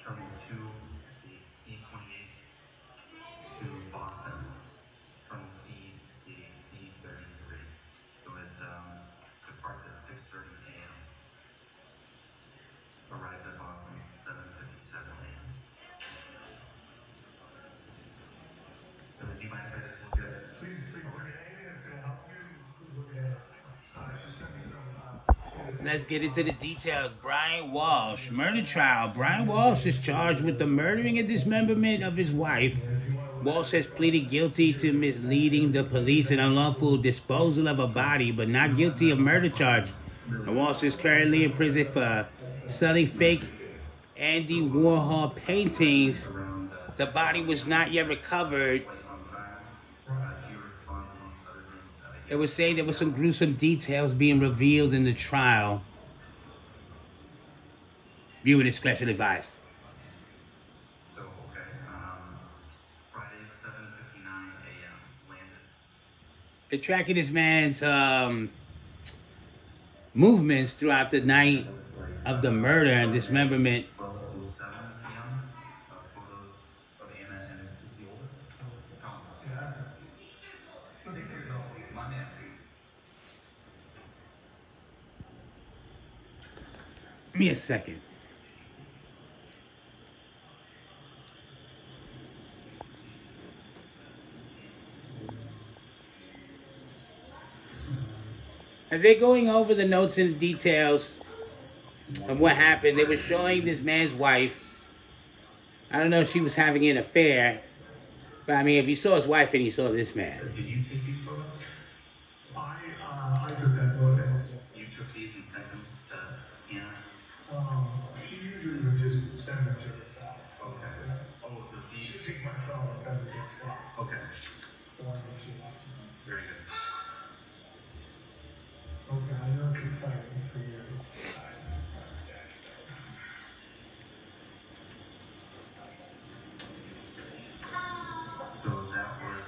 Terminal 2, the C-28 to Boston. Terminal C, the C-33. So it departs at 6:30 a.m. Arrives at Boston at 7:57 a.m. So do you mind if I just look at it? Please look at anything that's going to help you. Please look at it. Just send me some. Let's get into the details. Brian Walch, murder trial. Brian Walch is charged with the murdering and dismemberment of his wife. Walch has pleaded guilty to misleading the police and unlawful disposal of a body, but not guilty of murder charge. And Walch is currently in prison for selling fake Andy Warhol paintings. The body was not yet recovered. It was saying there were some gruesome details being revealed in the trial. Viewer discretion advised. So, okay, Friday, 7:59 a.m. landed. They're tracking this man's movements throughout the night of the murder and dismemberment. 12:07 p.m. Photos of Anna and the oldest, Thomas. Yeah. 6 years old. My man. Give me a second. As they're going over the notes and details of what happened, they were showing this man's wife. I don't know if she was having an affair, but I mean, if you saw his wife and you saw this man. Did you take these photos? I took that photo. You took these and sent them to Anna? She usually would just send them to herself. Okay. Oh, so She'd take my phone and send it to herself. Okay. The ones that she likes. Very good. Okay, I know it's exciting for you. So that was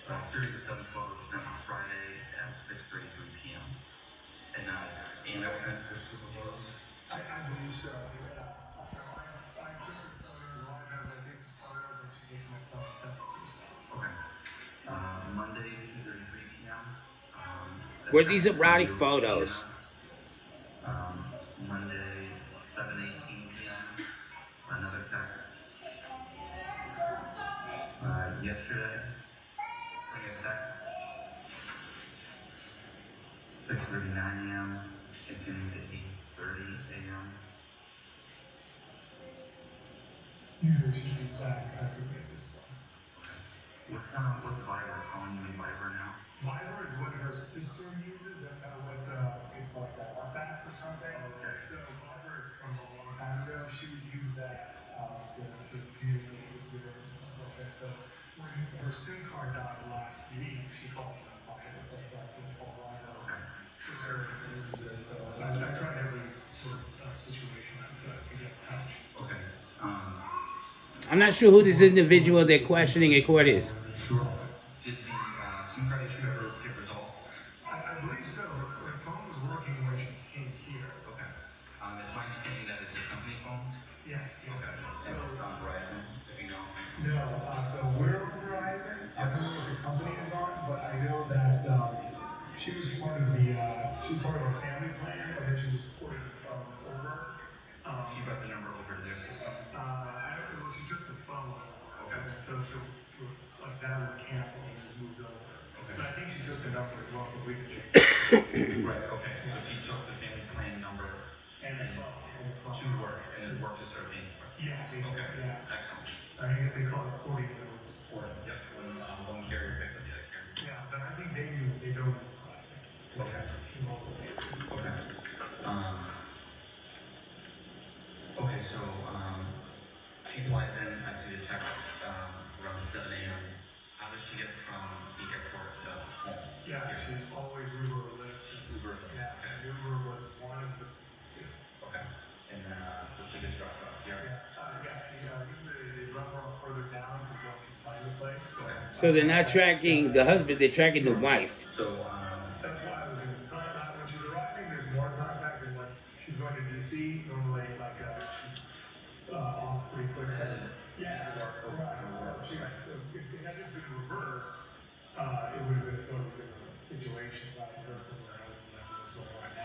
a series of 7 photos sent on Friday at 6:33 p.m. And Anna sent this group of photos? I believe so. I took the photos. A lot of times I take the photos and she takes my phone and sends it to herself. Okay. Monday, 2:33 p.m. Were these erotic photos? Monday, 7:18 p.m. Another text. Yesterday, a text. 6:39 a.m. Continuing to 8:30 a.m. Usually she's been back after me at this point. What's Viber? Calling you in Viber now? Viber is what her sister uses. That's how it's like that WhatsApp or something. Okay. So Viber is from a long time ago. She would use that to communicate with her and stuff like that. So when her SIM card died last week, she called me on Viber. So that would call Viber. Okay. Sister uses it. So I tried every sort of situation to get in touch. Okay. I'm not sure who this individual they're questioning in court is. Sure. Did the SIM card issue ever get resolved? I believe so. Her phone was working when she came here. Okay. It's my understanding that it's a company phone? Yes. Okay. So it's on Verizon, if you know? No, so we're on Verizon. I don't know what the company is on, but I know that she was part of our family plan, and then she was ported over. She got the number over to their system? I don't know, she took the phone. Okay. So like that was canceled and was moved over. Okay. But I think she took the number as well, but we could check. Right, okay. So she took the family plan number And the phone. to work, and it worked to start paying for it? Yeah, basically, Okay. yeah. Excellent. I guess they call it porting it over. For it, yep. One carrier picks up the other carrier. Yeah, but I think they don't use Verizon. Okay. T-Mobile. Okay. Okay, so she flies in. I see the text around 7 a.m. How does she get from the airport to home? Yeah, she always Uber or Lyft. Uber. Yeah, Okay. and Uber was one of the two. Okay. And so she gets dropped off here. Usually they drop her off further down because they can find the place. Okay. So they're not tracking the husband, they're tracking the wife. So That's why I was in when she's arriving, there's more contact than when she's going to DC. Normally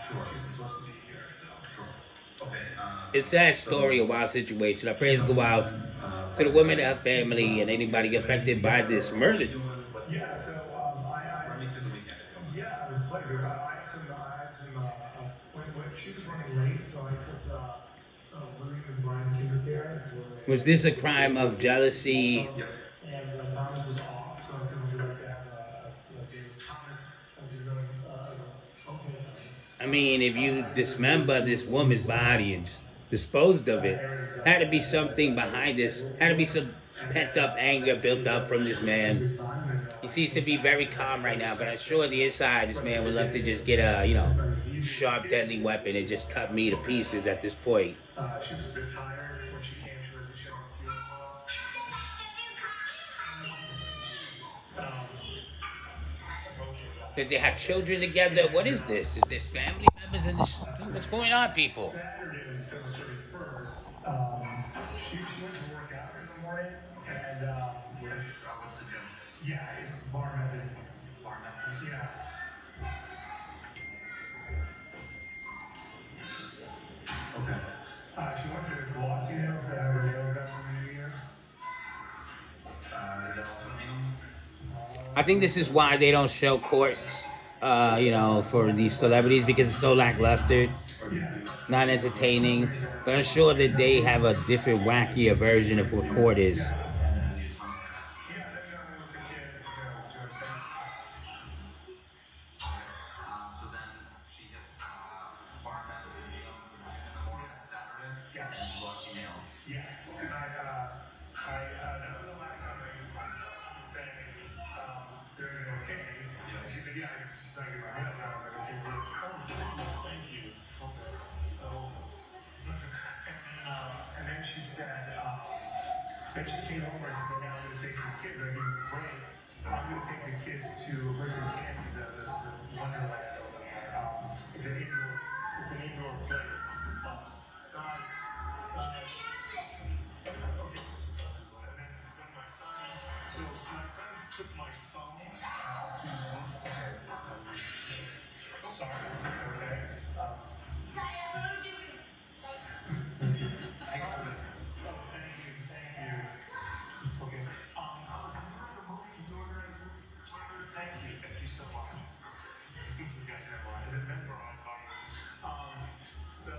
Sure. She's supposed to be here, so. Sure. Okay. It's a sad story, a wild situation. Our prayers go out to the women and her family and anybody affected by this murder. Yeah, so Run me through the weekend if you want. yeah, with pleasure. I had some when she was running late, so I took William and Brian Kindercare. Was this a crime of jealousy? Yep. And Thomas was off, so I said, would you like to have a day with Thomas? And she's going, okay, Thomas. I mean, if you dismember this woman's body and just disposed of it, had to be something behind this. Had to be some pent-up anger built up from this man. He seems to be very calm right now, but I'm sure the inside, this man would love to just get a, sharp, deadly weapon and just cut me to pieces at this point. She was a bit tired when she came. She wasn't showing feeling well. Did they have children together? What is this? Is this family members in this? What's going on, people? Saturday was December 31st. She went to work out in the morning, and What's the gym? yeah, it's bar method. Bar method? Yeah. Okay. She went to Glossy Nails to have her nails done for the new year. Is that also a name? I think this is why they don't show courts, for these celebrities, because it's so lackluster, not entertaining. But I'm sure that they have a different, wackier version of what court is. Yeah, then with the kids, So then she gets bar method in the morning on Saturday. Yes. And Glossy Nails. yes. And that was the last time I used my phone saying, they're okay. And she said, yeah, I just decided to get my nails done. I was like, okay, good. Oh, thank you. Okay. And then she said, then she came over and she said, now I'm going to take the kids. I gave great. I'm going to take the kids to Prison Candy, the Wonderland over there. It's an indoor play. God, okay. And then when my son took my phone. Sorry. Okay. Hang on a second. Oh, thank you. Okay. I was like, the movie, you organized a movie. Thank you so much. This guy's never mind. That's where I was talking. So,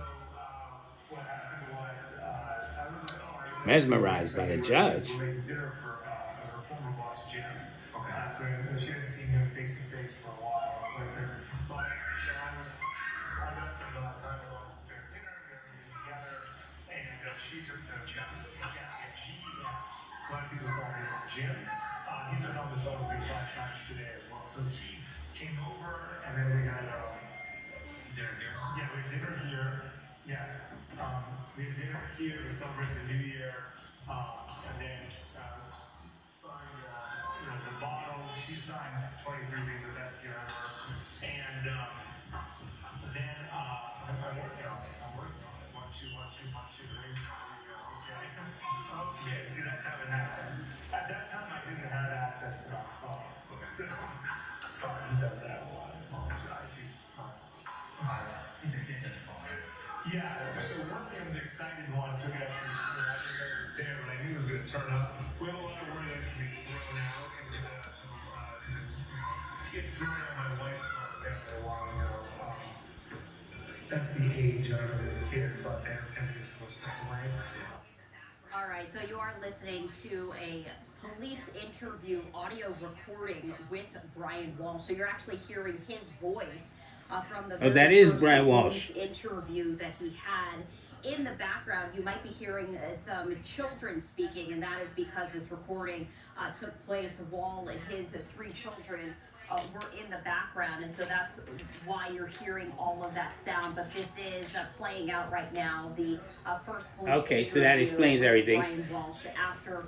what happened was, I was like, oh, I Mesmerized by the judge. We made dinner for her former boss, Jim. Okay. So she hadn't seen him face to face for a while. So I said, I got some time alone to dinner and everything together. And she took the Jim. A lot of people call him Jim. He's been on the phone with me 5 times today as well. So he came over and then we had Dinner here? yeah, we had dinner here. Yeah. We had dinner here to celebrate the new year. And then signed the bottle. She signed 23 being the best year ever. And then I'm working on it. 1, 2, 1, 2, 1, 2. There you go. Okay, see, that's how it happens. At that time, I didn't have access to my phone. Okay. Sorry, he does that a lot. I apologize. He's constantly. Yeah, so one thing I'm excited one took it up to there, but I knew it was going to turn up. We have a lot of worry that it's going to be thrown out into get thrown out my wife's family a while ago. That's the age of the kids, but they have a tendency to throw stuff away. All right, so you are listening to a police interview audio recording with Brian Walch. So you're actually hearing his voice from the that is first Brian Walch. interview that he had. In the background, you might be hearing some children speaking, and that is because this recording took place while his 3 children were in the background, and so that's why you're hearing all of that sound. But this is playing out right now. The first police Okay, so that explains everything. Brian Walch after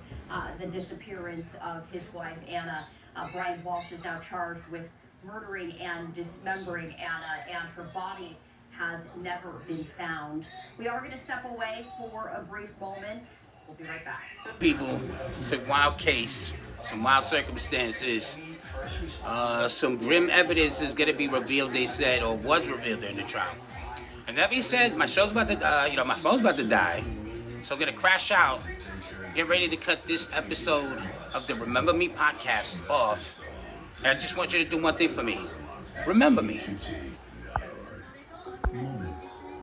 the disappearance of his wife Anna. Brian Walch is now charged with murdering and dismembering Anna, and her body has never been found. We are going to step away for a brief moment. We'll be right back. People, it's a wild case, some wild circumstances. Some grim evidence is going to be revealed, they said, or was revealed during the trial. And that being said, my show's about to, my phone's about to die. So I'm going to crash out. Get ready to cut this episode of the Remember Me podcast off. And I just want you to do one thing for me. Remember me.